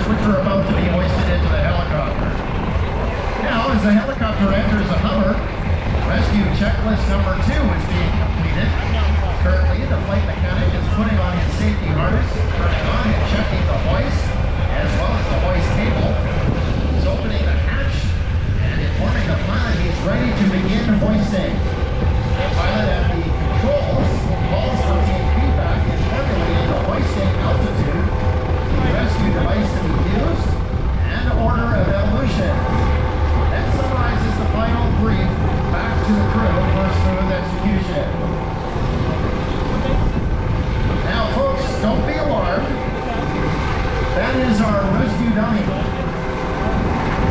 which are about to be hoisted into the helicopter. Now, as the helicopter enters a hover, rescue checklist number 2 is being completed. Currently, the flight mechanic is putting on his safety harness, turning on and checking the hoist, as well as the hoist cable. He's opening the hatch and informing the pilot he's ready to begin hoisting. The pilot at the controls calls for team feedback in formulating the hoisting altitude, the rescue device to be used, and order of evolution. Then summarizes the final brief back to the crew for smooth execution. Now folks, don't be alarmed. That is our rescue dummy.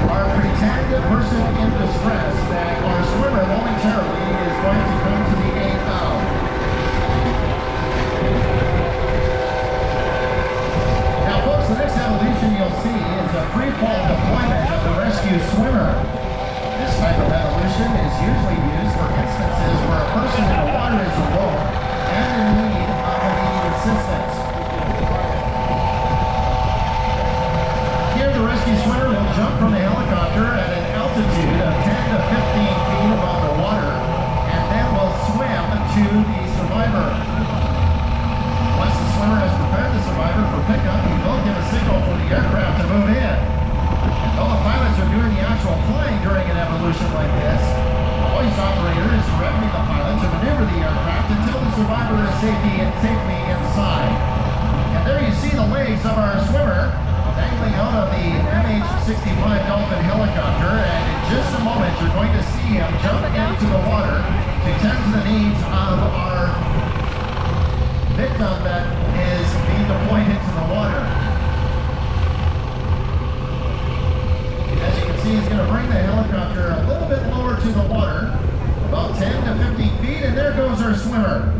Our pretend person in distress that our swimmer momentarily is going to come to the aid of. Now folks, the next evolution you'll see is a free fall deployment of the rescue swimmer. This type of evolution is usually used for instances where a person in the water is alone and in need of immediate assistance. Here the rescue swimmer will jump from the helicopter at an altitude of 10 to 15 feet above the water and then will swim to the survivor. Once the swimmer has prepared the survivor for pickup, he will give a signal for the aircraft to move in. Though the pilots are doing the actual flying during an evolution like this, the hoist operator is directing the pilot to maneuver the aircraft until the survivor is safely inside. And there you see the legs of our swimmer dangling out of the MH-65 Dolphin helicopter, and in just a moment you're going to see him jump into the water to tend to the needs of our victim that is being deployed into the water. As you can see, he's going to bring the helicopter a little bit lower to the water, about 10 to 15 feet, and there goes our swimmer.